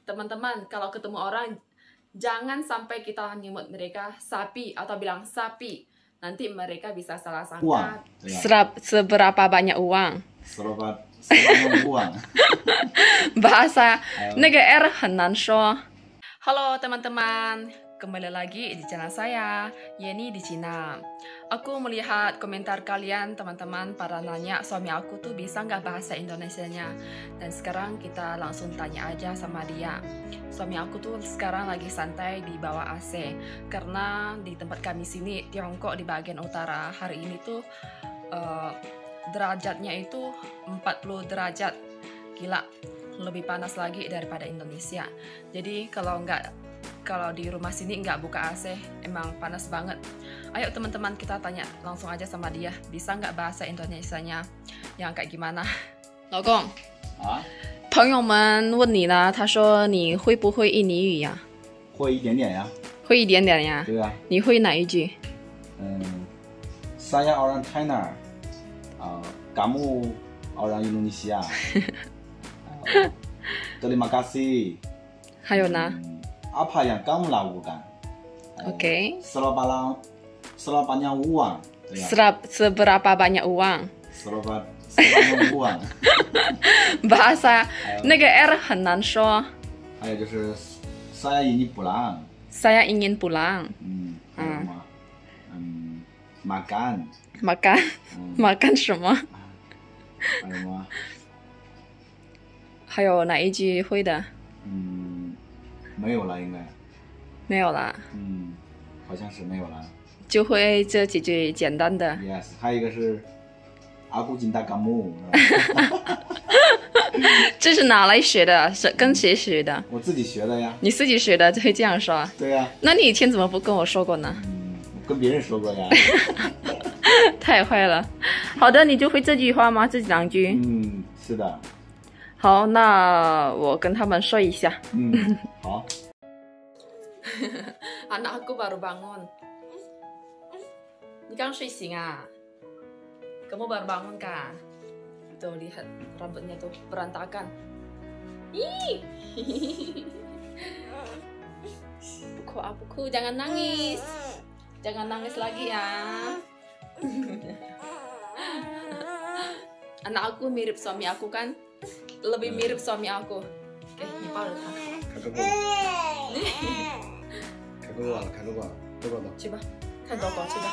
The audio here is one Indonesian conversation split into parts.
teman-teman, kalau ketemu orang jangan sampai kita nyebut mereka sapi atau bilang sapi. Nanti mereka bisa salah sangka. Seberapa banyak uang? Seberapa uang? Bahasa R 很难说. Halo teman-teman, kembali lagi di channel saya, Yeni di Cina. Aku melihat komentar kalian teman-teman pada nanya suami aku tuh bisa nggak bahasa Indonesianya. Dan sekarang kita langsung tanya aja sama dia. Suami aku tuh sekarang lagi santai di bawah AC. Karena di tempat kami sini, Tiongkok di bagian utara, hari ini tuh derajatnya itu 40 derajat. Gila, lebih panas lagi daripada Indonesia. Jadi kalau di rumah sini nggak buka AC, emang panas banget. Ayo teman-teman, kita tanya langsung aja sama dia, bisa nggak bahasa Indonesianya yang kayak gimana? 老公，啊，朋友们问你呢，他说你会不会印尼语呀？会一点点呀。会一点点呀。对啊。你会哪一句？Saya orang China, kamu orang Indonesia. Terima kasih. 还有呢？ Apa yang kamu lakukan? Oke. Seberapa banyak uang? Seberapa banyak uang? Seberapa banyak uang? Bahasa R 很难说. 还有就是 saya ini pulang. Saya ingin pulang. Makan. Makan. Makan 什么？还有吗？还有哪一句会的？没有了，应该。没有啦。好像是没有了。就会这几句简单的。Yes， 还有一个是aku cinta kamu。这是哪来学的？是跟谁学的？我自己学的呀。你自己学的就会这样说？对呀。那你以前怎么不跟我说过呢？我跟别人说过呀。太坏了。好的，你就会这句话吗？这两句？是的。好，那我跟他们说一下。好。Anak aku baru bangun. Ini kan睡醒啊? Kamu baru bangun kan? Tuh lihat rambutnya tuh berantakan. Ih. Buku, jangan nangis. Jangan nangis lagi ya. Anak aku mirip suami aku kan? Lebih mirip suami aku. Ini Paul. Coba, kan coba.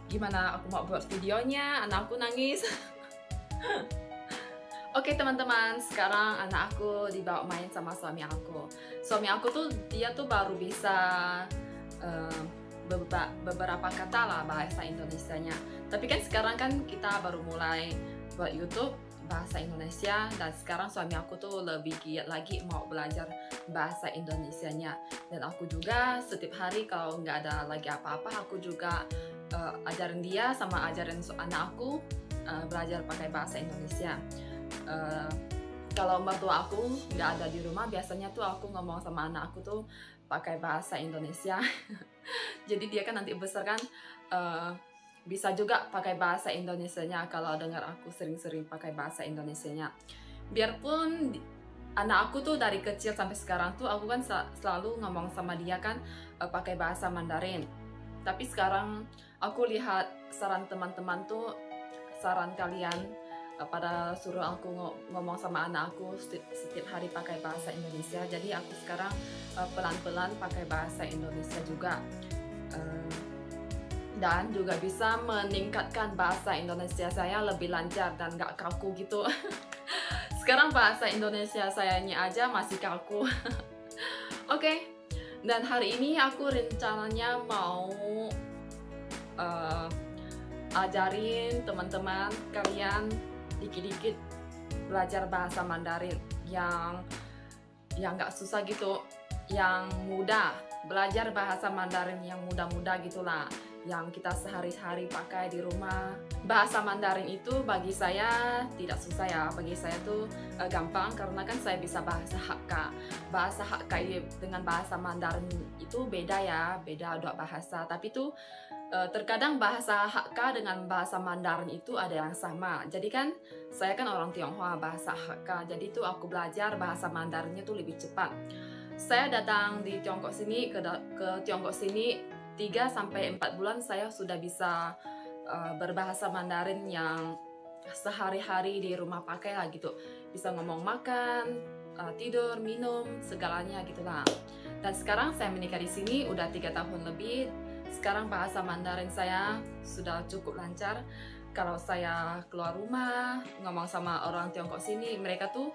Gimana aku mau buat videonya, anak aku nangis. Oke teman-teman, sekarang anak aku dibawa main sama suami aku. Suami aku tuh dia tuh baru bisa beberapa kata lah bahasa Indonesianya. Tapi kan sekarang kan kita baru mulai buat YouTube bahasa Indonesia, dan sekarang suami aku tuh lebih giat lagi mau belajar bahasa Indonesianya. Dan aku juga setiap hari kalau nggak ada lagi apa-apa, aku juga ajarin dia sama ajarin anak aku belajar pakai bahasa Indonesia. Kalau mertua aku nggak ada di rumah, biasanya tuh aku ngomong sama anak aku tuh pakai bahasa Indonesia. Jadi dia kan nanti besar kan bisa juga pakai bahasa Indonesianya kalau dengar aku sering-sering pakai bahasa Indonesianya. Biarpun anak aku tuh dari kecil sampai sekarang tuh aku kan selalu ngomong sama dia kan pakai bahasa Mandarin. Tapi sekarang aku lihat saran teman-teman tuh, saran kalian pada suruh aku ngomong sama anak aku setiap hari pakai bahasa Indonesia. Jadi aku sekarang pelan-pelan pakai bahasa Indonesia juga. Dan juga bisa meningkatkan bahasa Indonesia saya lebih lancar dan gak kaku gitu. Sekarang bahasa Indonesia sayanya aja masih kaku. Oke. Dan hari ini aku rencananya mau ajarin teman-teman kalian dikit-dikit belajar bahasa Mandarin yang gak susah gitu, yang mudah. Belajar bahasa Mandarin yang mudah-mudah gitulah, yang kita sehari-hari pakai di rumah. Bahasa Mandarin itu bagi saya tidak susah ya, bagi saya tuh gampang karena kan saya bisa bahasa Hakka. Bahasa Hakka dengan bahasa Mandarin itu beda ya, beda dua bahasa. Tapi tuh terkadang bahasa Hakka dengan bahasa Mandarin itu ada yang sama. Jadi kan saya kan orang Tionghoa bahasa Hakka, jadi itu aku belajar bahasa Mandarinnya tuh lebih cepat. Saya datang di Tiongkok sini ke Tiongkok sini 3-4 bulan saya sudah bisa berbahasa Mandarin yang sehari-hari di rumah pakai lah gitu. Bisa ngomong makan, tidur, minum, segalanya gitulah. Dan sekarang saya menikah di sini udah 3 tahun lebih. Sekarang bahasa Mandarin saya sudah cukup lancar. Kalau saya keluar rumah ngomong sama orang Tiongkok sini, mereka tuh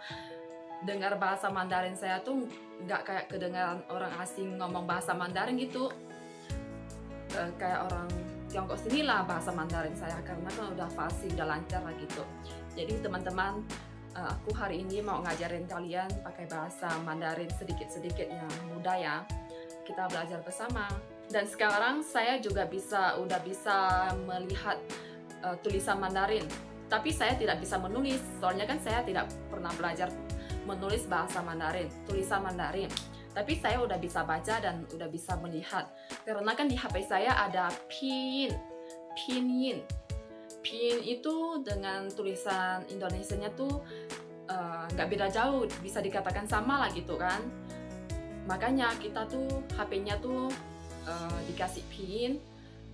dengar bahasa Mandarin saya tuh nggak kayak kedengaran orang asing ngomong bahasa Mandarin gitu. Kayak orang Tiongkok sini lah bahasa Mandarin saya, karena kan udah fasih, udah lancar lah gitu. Jadi teman-teman, aku hari ini mau ngajarin kalian pakai bahasa Mandarin sedikit-sedikit yang mudah ya. Kita belajar bersama. Dan sekarang saya juga udah bisa melihat tulisan Mandarin. Tapi saya tidak bisa menulis, soalnya kan saya tidak pernah belajar menulis bahasa Mandarin, tulisan Mandarin. Tapi saya udah bisa baca dan udah bisa melihat. Karena kan di HP saya ada pinyin. Pinyin itu dengan tulisan Indonesianya tuh nggak beda jauh, bisa dikatakan sama lah gitu kan. Makanya kita tuh HP-nya tuh dikasih pin,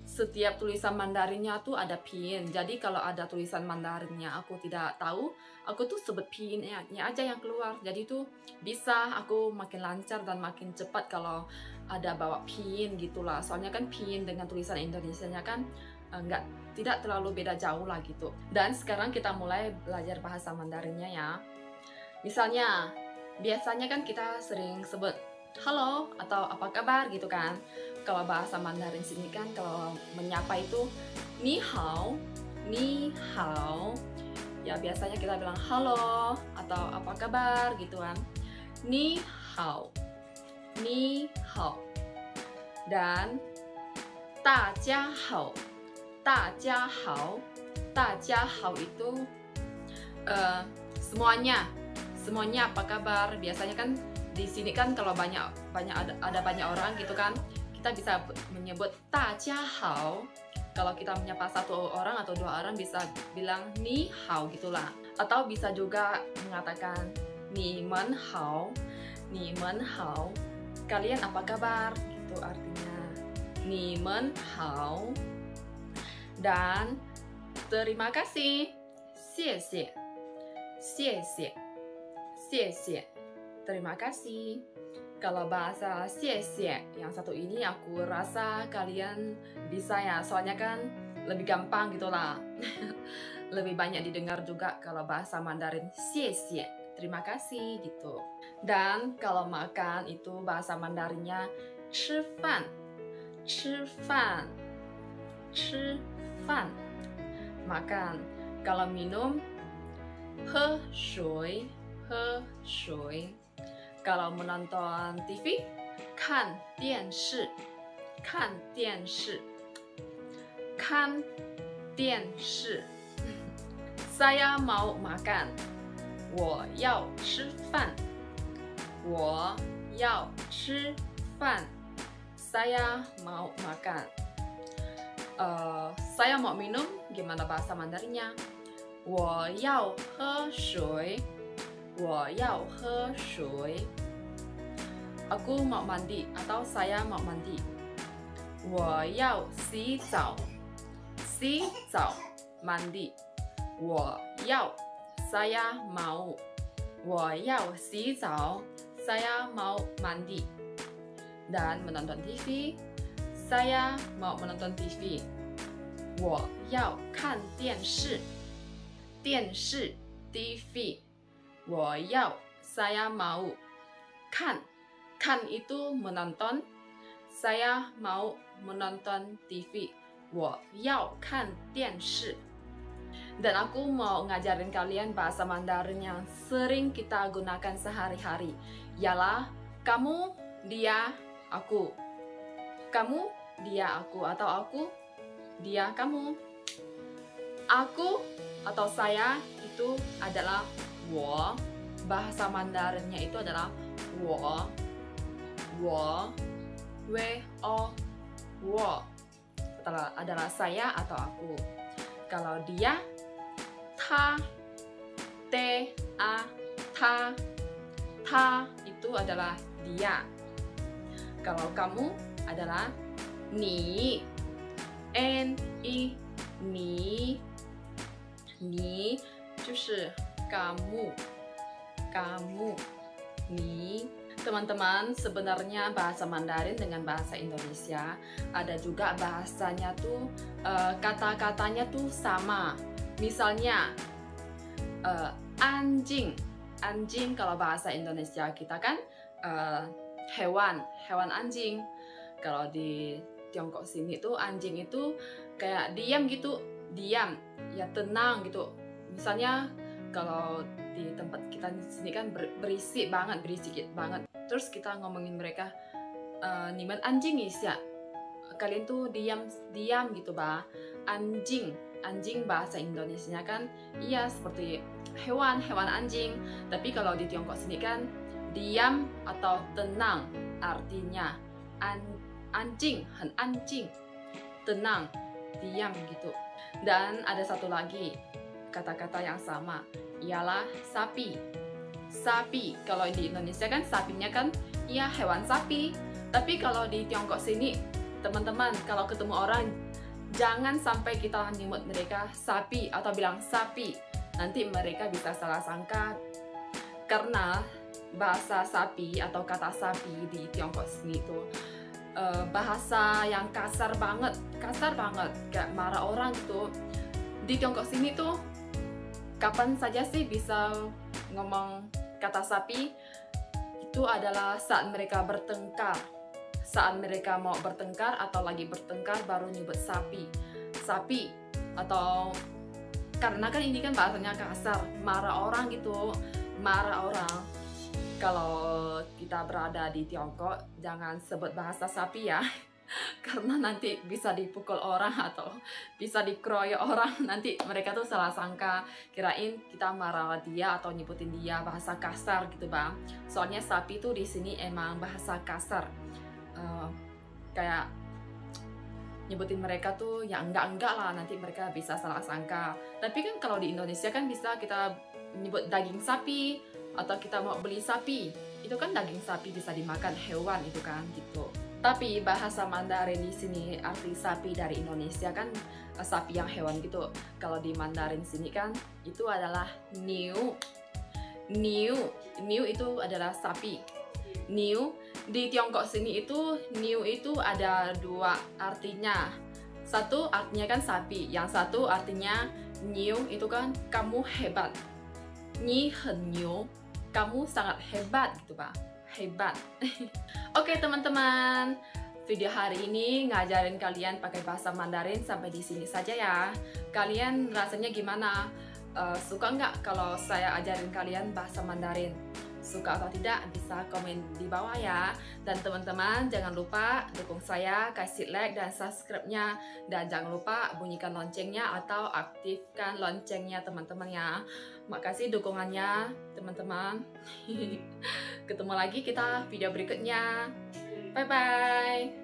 setiap tulisan Mandarinnya tuh ada pin. Jadi kalau ada tulisan Mandarinnya aku tidak tahu, aku tuh sebut pinnya aja yang keluar. Jadi tuh bisa aku makin lancar dan makin cepat kalau ada bawa pin gitulah. Soalnya kan pin dengan tulisan Indonesianya kan tidak terlalu beda jauh lah gitu. Dan sekarang kita mulai belajar bahasa Mandarinnya ya. Misalnya biasanya kan kita sering sebut halo atau apa kabar gitu kan. Kalau bahasa Mandarin sini kan kalau menyapa itu ni hao, ni hao. Ya biasanya kita bilang halo atau apa kabar gitu kan. Ni hao, ni hao. Dan da jia hao, da jia hao, da jia hao itu semuanya apa kabar. Biasanya kan di sini kan kalau ada banyak orang gitu kan, kita bisa menyebut da jia hao. Kalau kita menyapa satu orang atau 2 orang bisa bilang ni hao gitulah. Atau bisa juga mengatakan ni men hao, ni men hao. Kalian apa kabar? Gitu artinya. Ni men hao. Dan terima kasih. Xie xie. Xie xie. Xie xie. Terima kasih. Kalau bahasa xie xie yang satu ini aku rasa kalian bisa ya, soalnya kan lebih gampang gitulah. Lebih banyak didengar juga kalau bahasa Mandarin xie xie, terima kasih gitu. Dan kalau makan itu bahasa Mandarinnya chi fan, chi fan, chi fan. Makan. Kalau minum he shui, he shui. Kalau menonton TV, kan dian shi, kan dian shi, kan dian shi. Saya mau makan, 我要吃饭，我要吃饭。Saya mau makan. Saya mau minum, gimana bahasa Mandarinnya? 我要喝水。我要喝水. Aku mau mandi atau saya mau mandi. 我要洗澡. 洗澡 mandi. 我要 saya mau. 我要洗澡 saya mau mandi. Dan menonton TV. Saya mau menonton TV. 我要看电视. 电视 TV. 我要 saya mau. Kan itu menonton. Saya mau menonton TV. 我要看电视. Dan aku mau ngajarin kalian bahasa Mandarin yang sering kita gunakan sehari-hari. Ialah kamu, dia, aku. Kamu, dia, aku. Atau aku, dia, kamu. Aku atau saya itu adalah 我. Bahasa Mandarinnya itu adalah 我 we o 我. adalah saya atau aku. Kalau dia, ta, te, a, ta itu adalah dia. Kalau kamu adalah ni, ni, ni 就是kamu, ni. Teman-teman, sebenarnya bahasa Mandarin dengan bahasa Indonesia ada juga bahasanya tuh kata-katanya tuh sama. Misalnya anjing, anjing kalau bahasa Indonesia kita kan hewan anjing. Kalau di Tiongkok sini tuh anjing itu kayak diam gitu, diam, ya tenang gitu. Misalnya kalau di tempat kita di sini kan berisik banget. Terus kita ngomongin mereka, niman anjing ya, kalian tuh diam gitu bah. Anjing bahasa Indonesianya kan iya seperti hewan anjing. Tapi kalau di Tiongkok sini kan diam atau tenang artinya anjing, anjing, tenang, diam gitu. Dan ada satu lagi kata-kata yang sama, ialah sapi. Sapi, kalau di Indonesia kan sapinya kan ya hewan sapi. Tapi kalau di Tiongkok sini, teman-teman, kalau ketemu orang jangan sampai kita nyebut mereka sapi atau bilang sapi. Nanti mereka bisa salah sangka. Karena bahasa sapi atau kata sapi di Tiongkok sini itu bahasa yang kasar banget, kayak marah orang gitu. Di Tiongkok sini tuh kapan saja sih bisa ngomong kata sapi, itu adalah saat mereka bertengkar. Saat mereka mau bertengkar atau lagi bertengkar baru nyebut sapi. Sapi atau karena kan ini kan bahasanya kasar, marah orang gitu, marah orang. Kalau kita berada di Tiongkok jangan sebut bahasa sapi ya. Karena nanti bisa dipukul orang atau bisa dikeroyok orang, nanti mereka tuh salah sangka kirain kita marah dia atau nyebutin dia bahasa kasar gitu bang. Soalnya sapi tuh di sini emang bahasa kasar, kayak nyebutin mereka tuh ya enggak lah, nanti mereka bisa salah sangka. Tapi kan kalau di Indonesia kan bisa kita nyebut daging sapi atau kita mau beli sapi, itu kan daging sapi bisa dimakan, hewan itu kan gitu. Tapi bahasa Mandarin di sini arti sapi dari Indonesia kan sapi yang hewan gitu. Kalau di Mandarin sini kan itu adalah niu. Niu itu adalah sapi. Niu di Tiongkok sini itu niu itu ada dua artinya. Satu artinya kan sapi, yang satu artinya niu itu kan kamu hebat. Ni hen niu, kamu sangat hebat gitu Pak. Hebat. Oke teman-teman, video hari ini ngajarin kalian pakai bahasa Mandarin sampai di sini saja ya. Kalian rasanya gimana? Suka nggak kalau saya ajarin kalian bahasa Mandarin? Suka atau tidak bisa komen di bawah ya. Dan teman-teman jangan lupa dukung saya, kasih like dan subscribe-nya. Dan jangan lupa bunyikan loncengnya atau aktifkan loncengnya teman-teman ya. Makasih dukungannya teman-teman. Ketemu lagi kita video berikutnya. Bye-bye.